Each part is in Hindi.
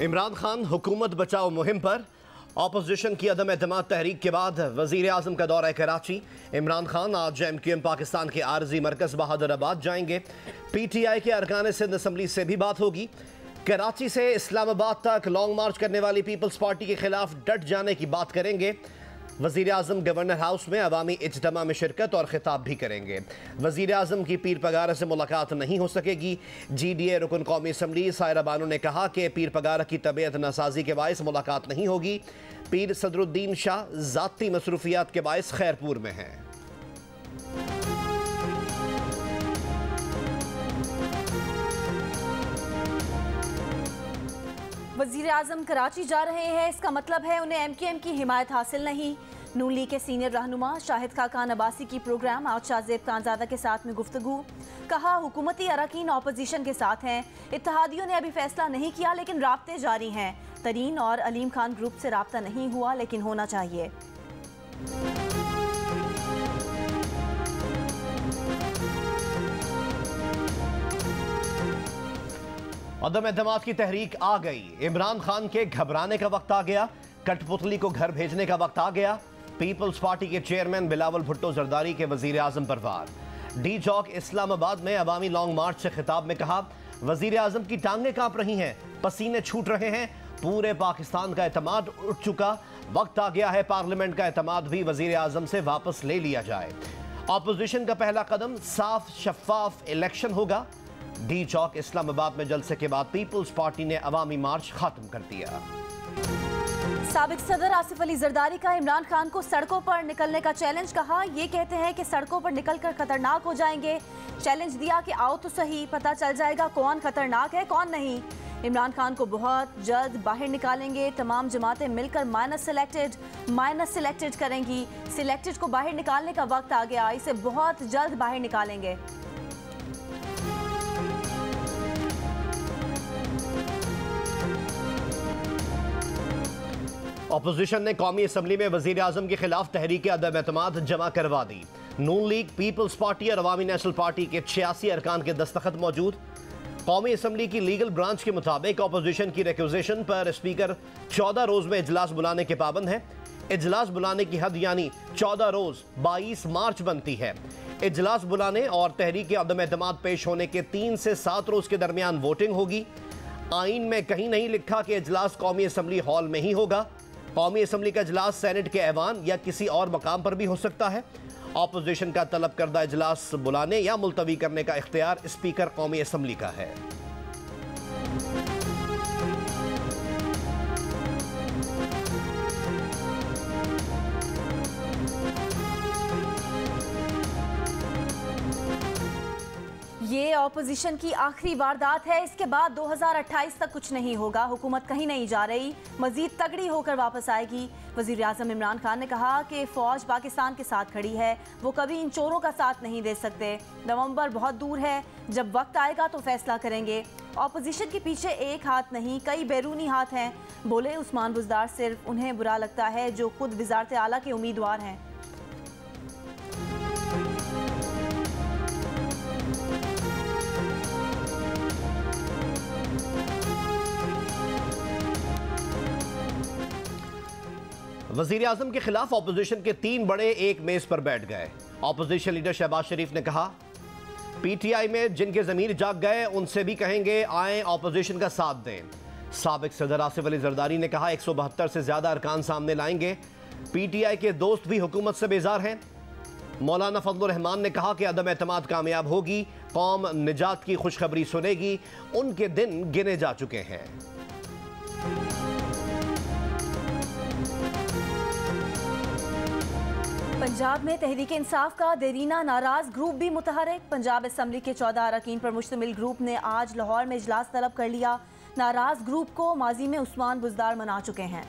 इमरान खान हुकूमत बचाओ मुहिम पर अपोजिशन की अदम एतमाद तहरीक के बाद वजीर आजम का दौरा कराची। इमरान खान आज MQM पाकिस्तान के आरजी मरकज बहादुराबाद जाएंगे। PTI के अरकान सिंध असम्बली से भी बात होगी। कराची से इस्लामाबाद तक लॉन्ग मार्च करने वाली पीपल्स पार्टी के खिलाफ डट जाने की बात करेंगे। वज़ीर आज़म गवर्नर हाउस में अवामी इज्तिमा में शिरकत और खिताब भी करेंगे। वज़ीर आज़म की पीर पगारा से मुलाकात नहीं हो सकेगी। GDA रुकन कौमी असम्बली सायरा बानो ने कहा कि पीर पगारा की तबीयत नासाजी के बायस मुलाकात नहीं होगी। पीर सदरुद्दीन शाह ज़ाती मसरूफियात के बायस खैरपुर में हैं। वज़ीर आज़म कराची जा रहे हैं, इसका मतलब है उन्हें MQM की हिमायत हासिल नहीं। नून लीग के सीनियर रहनुमा शाहिद खाकान अब्बासी की प्रोग्राम आज शाहजेब खानजादा के साथ में गुफ्तगू। कहा हुकूमती अरकान अपोजिशन के साथ हैं। इत्तेहादियों ने अभी फैसला नहीं किया लेकिन राब्ते जारी हैं। तरीन और अलीम खान ग्रुप से राब्ता नहीं हुआ लेकिन होना चाहिए। अदम एतमाद की तहरीक आ गई। इमरान खान के घबराने का वक्त आ गया। कठपुतली को घर भेजने का वक्त आ गया। पीपल्स पार्टी के चेयरमैन बिलावल भुट्टो जरदारी के वजीर आजम पर वार। डी चौक इस्लामाबाद में अवामी लॉन्ग मार्च से खिताब में कहा, वजीर आजम की टांगें कांप रही हैं, पसीने छूट रहे हैं, पूरे पाकिस्तान का एतमाद उठ चुका। वक्त आ गया है पार्लियामेंट का एतमाद भी वजीर आजम से वापस ले लिया जाए। अपोजिशन का पहला कदम साफ शफाफ इलेक्शन होगा। डी चौक इस्लामाबाद में जलसे के बाद पीपल्स पार्टी ने अवामी मार्च खत्म कर दिया। साबिक सदर आसिफ अली जरदारी का इमरान खान को सड़कों पर निकलने का चैलेंज। कहा, ये कहते हैं कि सड़कों पर निकलकर खतरनाक हो जाएंगे। चैलेंज दिया कि आओ तो सही, पता चल जाएगा कौन खतरनाक है कौन नहीं। इमरान खान को बहुत जल्द बाहर निकालेंगे। तमाम जमातें मिलकर माइनस सिलेक्टेड करेंगी। सिलेक्टेड को बाहर निकालने का वक्त आ गया, इसे बहुत जल्द बाहर निकालेंगे। अपोजिशन ने कौमी असम्बली में वजीर आजम के खिलाफ तहरीक अदम एतमाद जमा करवा दी। नून लीग, पीपल्स पार्टी और अवामी नेशनल पार्टी के 86 अरकान के दस्तखत मौजूद। कौमी असम्बली की लीगल ब्रांच के मुताबिक अपोजिशन की रिक्वेजिशन पर स्पीकर 14 रोज में इजलास बुलाने के पाबंद है। इजलास बुलाने की हद यानी 14 रोज 22 मार्च बनती है। इजलास बुलाने और तहरीक अदम एतमाद पेश होने के 3 से 7 रोज के दरमियान वोटिंग होगी। आइन में कहीं नहीं लिखा कि इजलास कौमी असम्बली हॉल में ही होगा। कौमी असम्बली का इजलास सेनेट के ऐवान या किसी और मकाम पर भी हो सकता है। अपोजिशन का तलब करदा इजलास बुलाने या मुलतवी करने का इख्तियार स्पीकर कौमी असम्बली का है। ये अपोजिशन की आखिरी वारदात है। इसके बाद 2028 तक कुछ नहीं होगा। हुकूमत कहीं नहीं जा रही, मजीद तगड़ी होकर वापस आएगी। वज़ीर आज़म इमरान खान ने कहा कि फ़ौज पाकिस्तान के साथ खड़ी है, वो कभी इन चोरों का साथ नहीं दे सकते। नवंबर बहुत दूर है, जब वक्त आएगा तो फैसला करेंगे। अपोजिशन के पीछे एक हाथ नहीं कई बैरूनी हाथ हैं। बोले उस्मान बुज़दार, सिर्फ उन्हें बुरा लगता है जो खुद वज़ारत आला के उम्मीदवार हैं। वजीर आजम के खिलाफ अपोजिशन के 3 बड़े एक मेज पर बैठ गए। अपोजिशन लीडर शहबाज शरीफ ने कहा, PTI में जिनके ज़मीर जाग गए उनसे भी कहेंगे आए अपोजिशन का साथ दें। साबिक सदर आसिफ अली जरदारी ने कहा 172 से ज़्यादा अरकान सामने लाएंगे। PTI के दोस्त भी हुकूमत से बेजार हैं। मौलाना फजलुर रहमान ने कहा कि अदम एतमाद कामयाब होगी, कौम निजात की खुशखबरी सुनेगी, उनके दिन गिने जा चुके हैं। पंजाब में तहरीक इंसाफ का देरीना नाराज ग्रुप भी मुतहरिक। पंजाब असम्बली के 14 अरकान पर मुश्तमिल ग्रुप ने आज लाहौर में इजलास तलब कर लिया। नाराज ग्रुप को माजी में उस्मान बुज़दार मना चुके हैं।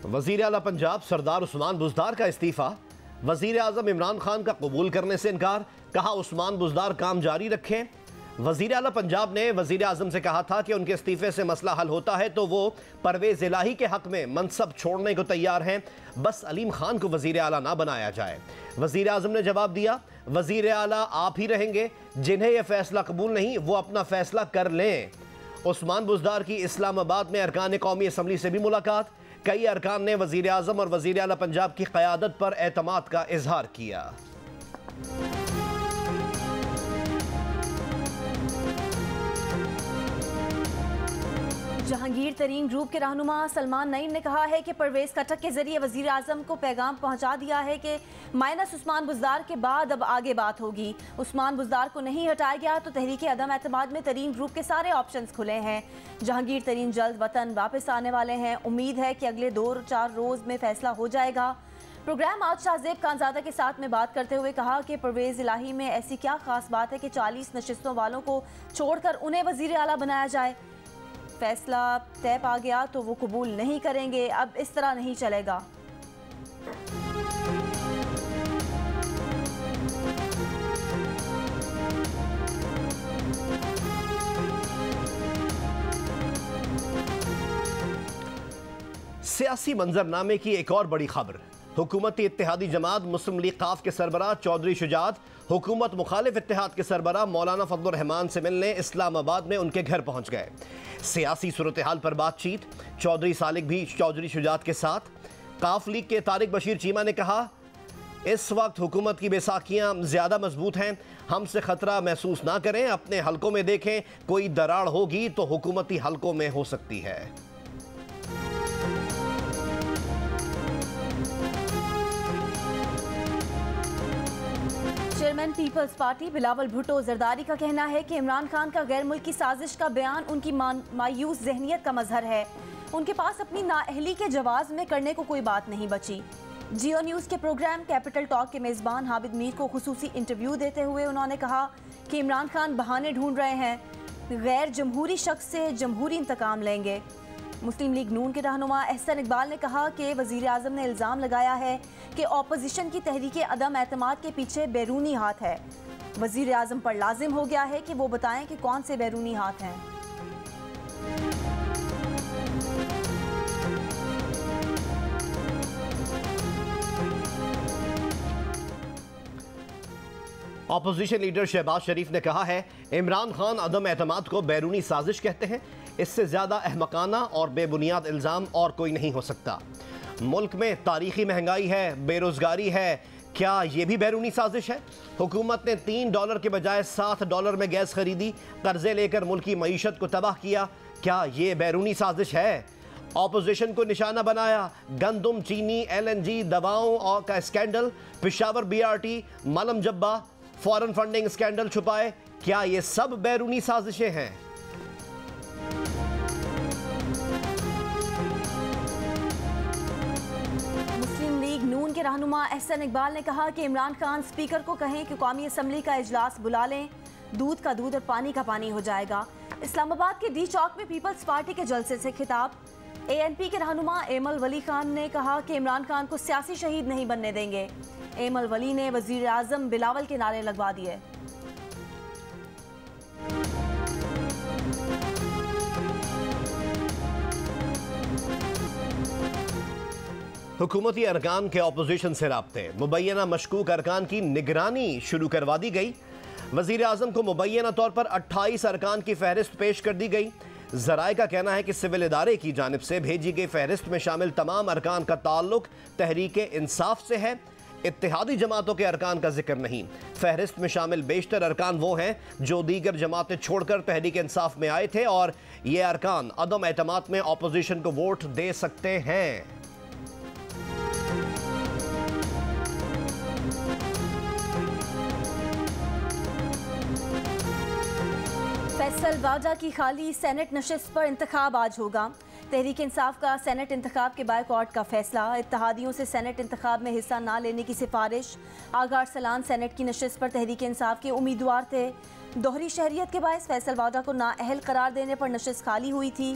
वजीर आला पंजाब सरदार उस्मान बुज़दार का इस्तीफा। वजीर आज़म इमरान खान का कबूल करने से इनकार। कहा उस्मान बुज़दार काम जारी रखें। वजीर आला पंजाब ने वजीर आजम से कहा था कि उनके इस्तीफे से मसला हल होता है तो वो परवेज इलाही के हक में मनसब छोड़ने को तैयार हैं, बस अलीम खान को वजीर आला ना बनाया जाए। वजीर आजम ने जवाब दिया, वजीर आला आप ही रहेंगे, जिन्हें यह फैसला कबूल नहीं वो अपना फैसला कर लें। उस्मान बुज़दार की इस्लामाबाद में अरकान कौमी असम्बली से भी मुलाकात, कई अरकान ने वजीर आजम और वजीर आला पंजाब की क़यादत पर एतमाद का इजहार किया। जहांगीर तरीन ग्रुप के रहनुमा सलमान नईम ने कहा है कि परवेज खटक के जरिए वजीर आजम को पैगाम पहुंचा दिया है कि माइनस उस्मान बुज़दार के बाद अब आगे बात होगी। उस्मान बुज़दार को नहीं हटाया गया तो तहरीक अदम एतमाद में तरीन ग्रुप के सारे ऑप्शंस खुले हैं। जहांगीर तरीन जल्द वतन वापस आने वाले हैं। उम्मीद है कि अगले 2-4 रोज़ में फैसला हो जाएगा। प्रोग्राम आज शाहजेब खानजादा के साथ में बात करते हुए कहा कि परवेज इलाही में ऐसी क्या खास बात है कि 40 नशिस्तों वालों को छोड़कर उन्हें वजीर आला बनाया जाए। फैसला तय पा गया तो वो कबूल नहीं करेंगे, अब इस तरह नहीं चलेगा। सियासी मंजरनामे की एक और बड़ी खबर, हुकूमती इत्तेहादी जमात मुस्लिम लीग काफ के सरबराह चौधरी शुजात हुकूमत मुखालिफ इत्तेहाद के सरबराह मौलाना फजलुर रहमान से मिलने इस्लामाबाद में उनके घर पहुंच गए। सियासी सूरत हाल पर बातचीत, चौधरी सालिक भी चौधरी शुजात के साथ। काफ लीग के तारिक बशीर चीमा ने कहा, इस वक्त हुकूमत की बैसाखियाँ ज़्यादा मजबूत हैं, हमसे ख़तरा महसूस ना करें, अपने हलकों में देखें, कोई दरार होगी तो हुकूमती हलकों में हो सकती है। Chairman Peoples Party Bilawal Bhutto Zardari का कहना है कि इमरान खान का गैर मुल्की साजिश का बयान उनकी मायूस जहनियत का मजहर है। उनके पास अपनी नाअहली के जवाब में करने को कोई बात नहीं बची। जियो न्यूज़ के प्रोग्राम कैपिटल टॉक के मेज़बान हामिद मीर को खुसूसी इंटरव्यू देते हुए उन्होंने कहा कि इमरान खान बहाने ढूंढ रहे हैं, गैर जमहूरी शख्स से जमहूरी इंतकाम लेंगे। मुस्लिम लीग नून के रहनुमा एहसन इकबाल ने कहा कि वज़ीर आज़म ने इल्ज़ाम लगाया है कि ऑपोजिशन की तहरीके अदम एतमाद के पीछे बैरूनी हाथ है। वज़ीर आज़म पर लाजिम हो गया है कि वो बताएं कि कौन से बैरूनी हाथ हैं। ऑपोजिशन लीडर शहबाज शरीफ ने कहा है, इमरान खान अदम एतमाद को बैरूनी साजिश कहते हैं, इससे ज़्यादा अहमकाना और बेबुनियाद इल्ज़ाम और कोई नहीं हो सकता। मुल्क में तारीखी महंगाई है, बेरोज़गारी है, क्या ये भी बैरूनी साजिश है? हुकूमत ने $3 के बजाय $7 में गैस खरीदी, कर्जे लेकर मुल्क की मईशत को तबाह किया, क्या ये बैरूनी साजिश है? ऑपोजिशन को निशाना बनाया, गंदम, चीनी, LNG, दवाओं और का स्कैंडल, पेशावर BRT, मलम जब्बा, फॉरेन फंडिंग स्कैंडल छुपाए, क्या ये सब बैरूनी साजिशें हैं? मुस्लिम लीग नून के रहनुमा एहसन इकबाल ने कहा कि इमरान खान स्पीकर को कहें कि कौमी असम्बली का इजलास बुला लें, दूध का दूध और पानी का पानी हो जाएगा। इस्लामाबाद के डी चौक में पीपल्स पार्टी के जलसे से खिताब, ANP के रहनुमा एमल वली खान ने कहा कि इमरान खान को सियासी शहीद नहीं बनने देंगे। एमल वली ने वजीर आजम बिलावल के नारे लगवा दिए। हुकूमती अरकान के ऑपोजिशन से राब्ते, मुबैना मशकूक अरकान की निगरानी शुरू करवा दी गई। वजीर आजम को मुबैना तौर पर 28 अरकान की फहरिस्त पेश कर दी गई। ज़राए का कहना है कि सिविल इदारे की जानिब से भेजी गई फहरिस्त में शामिल तमाम अरकान का ताल्लुक तहरीक इंसाफ से है, इत्तेहादी जमातों के अरकान का जिक्र नहीं। फहरिस्त में शामिल बेशतर अरकान वो हैं जो दीगर जमातें छोड़कर तहरीक इंसाफ में आए थे और ये अरकान अदम एतमाद में ऑपोजिशन को वोट दे सकते हैं। फैसल वाजा की खाली सेनेट नशिस्त पर इंतखाब आज होगा। तहरीक इंसाफ का सेनेट इंतखाब के बायकॉट का फैसला, इत्तेहादियों से सेनेट इंतखाब में हिस्सा ना लेने की सिफारिश। आगा अरसलान सेनेट की नशिस्त पर तहरीक इंसाफ के उम्मीदवार थे। दोहरी शहरियत के बायस फैसल वाजा को नाअहल करार देने पर नशिस्त खाली हुई थी।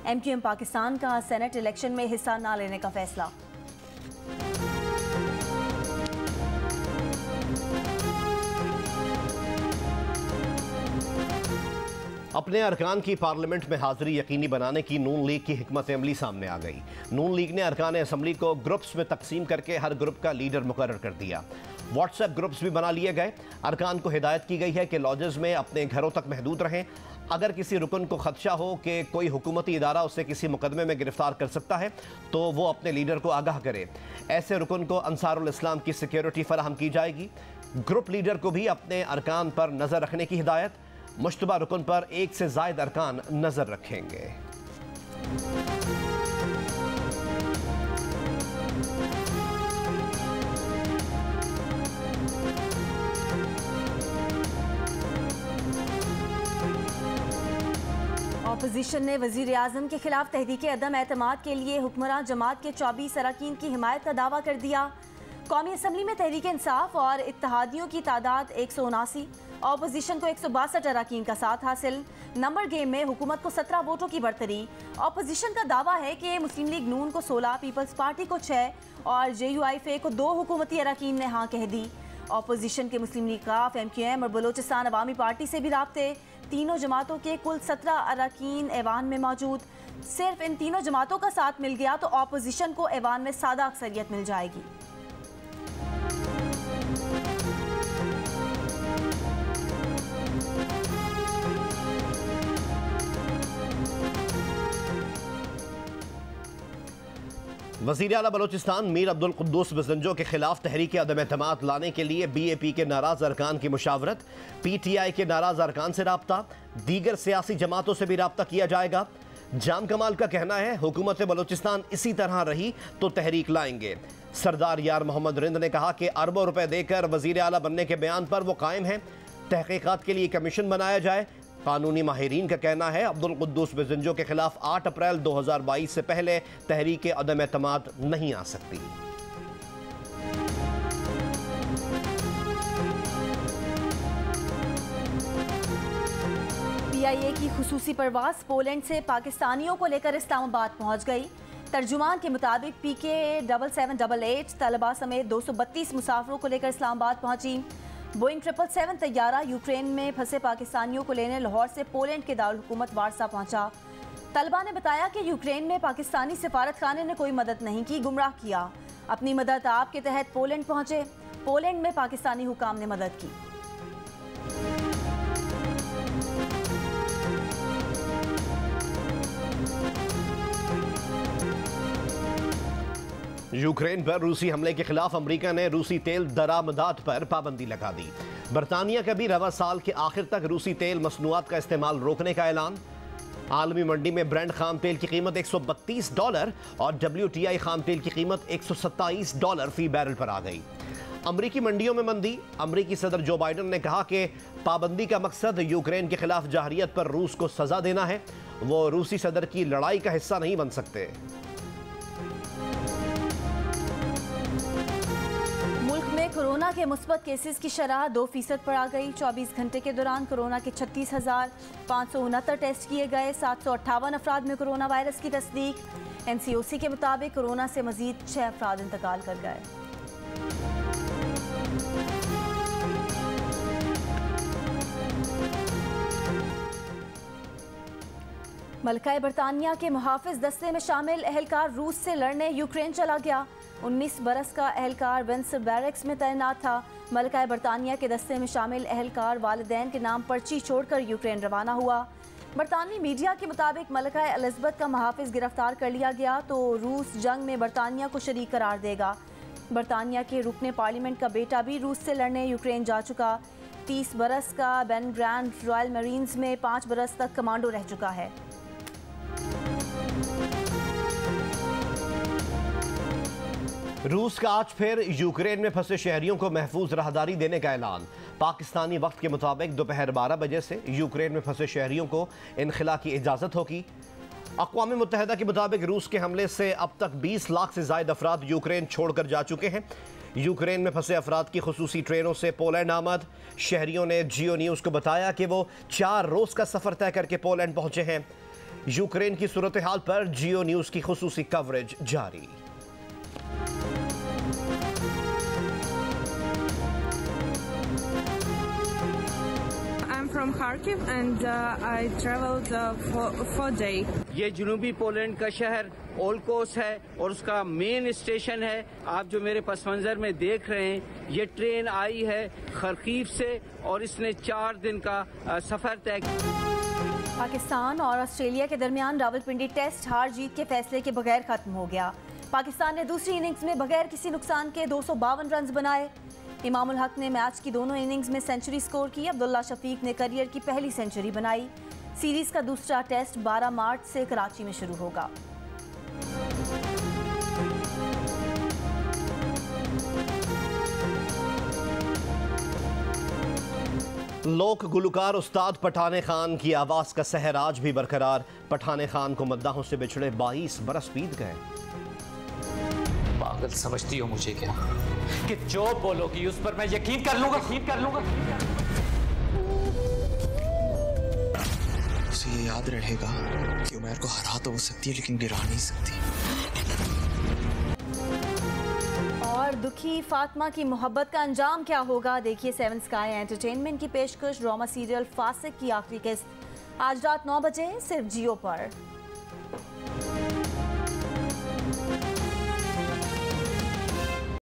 MQM पाकिस्तान का सेनेट इलेक्शन में हिस्सा ना लेने का फैसला। अपने अरकान की पार्लियामेंट में हाजिरी यकीनी बनाने की नून लीग की हिकमत अमली सामने आ गई। नून लीग ने अरकान असम्बली को ग्रुप्स में तकसीम करके हर ग्रुप का लीडर मुकर्रर कर दिया। व्हाट्सएप ग्रुप्स भी बना लिए गए। अरकान को हिदायत की गई है कि लॉजेस में अपने घरों तक महदूद रहें। अगर किसी रुकन को खदशा हो कि कोई हुकूमती इदारा उसे किसी मुकदमे में गिरफ्तार कर सकता है तो वो अपने लीडर को आगाह करे। ऐसे रुकन को अंसारुल इस्लाम की सिक्योरिटी फराहम की जाएगी। ग्रुप लीडर को भी अपने अरकान पर नजर रखने की हिदायत। मुश्तबा रुकन पर एक से जायद अरकान नजर रखेंगे। अपोजिशन ने वजीर आजम के खिलाफ तहरीक अदम एतमाद के लिए हुक्मरान जमात के 24 अरकान की हिमायत का दावा कर दिया। कौमी असम्बली में तहरीक इंसाफ और इत्तेहादियों की तादाद 179, अपोजिशन को 162 अरकान का साथ हासिल। नंबर गेम में हुकूमत को 17 वोटों की बढ़तरी। अपोजिशन का दावा है कि मुस्लिम लीग नून को 16, पीपल्स पार्टी को 6 और JUIF को 2 हुकूमती अरकान ने हाँ कह दी। अपोजिशन के मुस्लिम लीग काफ, MQM और बलोचिस्तान अवामी पार्टी से भी राब्ते। तीनों जमातों के कुल 17 अरकान ऐवान में मौजूद। सिर्फ इन तीनों जमातों का साथ मिल गया तो अपोजिशन को ऐवान में सादा अक्सरियत मिल जाएगी। वज़ीर आला बलोचिस्तान मीर अब्दुल कुद्दूस बजंजो के खिलाफ तहरीक अदम एतमाद लाने के लिए BAP के नाराज अरकान की मुशावरत। PTI के नाराज अरकान से राब्ता। दीगर सियासी जमातों से भी राब्ता किया जाएगा। जाम कमाल का कहना है हुकूमत बलोचिस्तान इसी तरह रही तो तहरीक लाएंगे। सरदार यार मोहम्मद रिंद ने कहा कि अरबों रुपए देकर वज़ीर आला बनने के बयान पर वो कायम है। तहकीकात के लिए कमीशन बनाया जाए। कानूनी माहिरीन का कहना है अब्दुल कुद्दूस बजंजो के खिलाफ 8 अप्रैल 2022 से पहले तहरीक अदम एतमाद नहीं आ सकती। PIA की खुसूसी परवाज पोलैंड से पाकिस्तानियों को लेकर इस्लामाबाद पहुंच गई। तर्जुमान के मुताबिक PK 7788 तलबा समेत 232 मुसाफिरों को लेकर इस्लामाबाद पहुंची। बोइंग 777 तैयारा यूक्रेन में फंसे पाकिस्तानियों को लेने लाहौर से पोलैंड के दारुल हुकूमत वारसा पहुंचा। तलबा ने बताया कि यूक्रेन में पाकिस्तानी सिफारत खाने ने कोई मदद नहीं की, गुमराह किया। अपनी मदद आप के तहत पोलैंड पहुंचे। पोलैंड में पाकिस्तानी हुकाम ने मदद की। यूक्रेन पर रूसी हमले के खिलाफ अमेरिका ने रूसी तेल दरामदात पर पाबंदी लगा दी। बरतानिया का भी रवा साल के आखिर तक रूसी तेल मसनूआत का इस्तेमाल रोकने का ऐलान। आलमी मंडी में ब्रेंट खाम तेल की कीमत $132 और WTI खाम तेल की कीमत $127 फी बैरल पर आ गई। अमरीकी मंडियों में मंदी। अमरीकी सदर जो बाइडन ने कहा कि पाबंदी का मकसद यूक्रेन के खिलाफ जाहरियत पर रूस को सजा देना है। वो रूसी सदर की लड़ाई का हिस्सा नहीं बन सकते। कोरोना के मुस्बत केसेस की शरह 2% पर आ गई। 24 घंटे के दौरान कोरोना के 36,569 टेस्ट किए गए। 758 अफराद में कोरोना वायरस की तस्दीक। NCOC के मुताबिक कोरोना से मजीद 6 अफराद इंतकाल कर गए। मलका बरतानिया के मुहाफिज दस्ते में शामिल एहलकार रूस से लड़ने यूक्रेन चला गया। 19 बरस का एहलकार विंडसर बैरक्स में तैनात था। मलका बरतानिया के दस्ते में शामिल एहलकार वालिदैन के नाम पर्ची छोड़कर यूक्रेन रवाना हुआ। बरतानवी मीडिया के मुताबिक मलका एलिज़ाबेथ का मुहाफिज गिरफ्तार कर लिया गया तो रूस जंग में बरतानिया को शरीक करार देगा। बरतानिया के रुकने पार्लियामेंट का बेटा भी रूस से लड़ने यूक्रेन जा चुका। 30 बरस का बेन ग्रांड रॉयल मरीन्स में 5 बरस तक कमांडो रह चुका है। रूस का आज फिर यूक्रेन में फंसे शहरियों को महफूज राहदारी देने का ऐलान। पाकिस्तानी वक्त के मुताबिक दोपहर 12 बजे से यूक्रेन में फंसे शहरियों को इनखला की इजाज़त होगी। अक़वाम मुत्तहिदा के मुताबिक रूस के हमले से अब तक 20 लाख से ज़ायद अफराद यूक्रेन छोड़कर जा चुके हैं। यूक्रेन में फंसे अफराद की खुसूसी ट्रेनों से पोलैंड आमद। शहरियों ने जियो न्यूज़ को बताया कि वो 4 रोज़ का सफ़र तय करके पोलैंड पहुँचे हैं। यूक्रेन की सूरत हाल पर जियो न्यूज़ की खुसूसी कवरेज जारी। from Kharkiv and I traveled for day. ये जनूबी पोलैंड का शहर ओलकोस है और उसका मेन स्टेशन है। आप जो मेरे पस मंजर में देख रहे हैं, ये ट्रेन आई है खरकीव से और इसने 4 दिन का सफर तय किया। पाकिस्तान और ऑस्ट्रेलिया के दरमियान रावलपिंडी टेस्ट हार जीत के फैसले के बगैर खत्म हो गया। पाकिस्तान ने दूसरी इनिंग्स में बगैर किसी नुकसान के 252 रन बनाए। इमामुल हक ने मैच की दोनों इनिंग्स में सेंचुरी स्कोर की। अब्दुल्ला शफीक ने करियर की पहली सेंचुरी बनाई। सीरीज का दूसरा टेस्ट 12 मार्च से कराची में शुरू होगा। लोक गुलकार उस्ताद पठाने खान की आवाज का सहर आज भी बरकरार। पठाने खान को मद्दाहों से बिछड़े 22 बरस बीत गए। पागल समझती हो मुझे क्या कि जो बोलोगी उस पर मैं यकीन कर लूंगा। उसे ये याद रहेगा कि उमैर को हरा तो वो सकती है लेकिन गिरा नहीं सकती। और दुखी फातिमा की मोहब्बत का अंजाम क्या होगा, देखिए 7 स्काई एंटरटेनमेंट की पेशकश ड्रामा सीरियल फासिक की आखिरी किस्त आज रात 9 बजे सिर्फ जियो पर।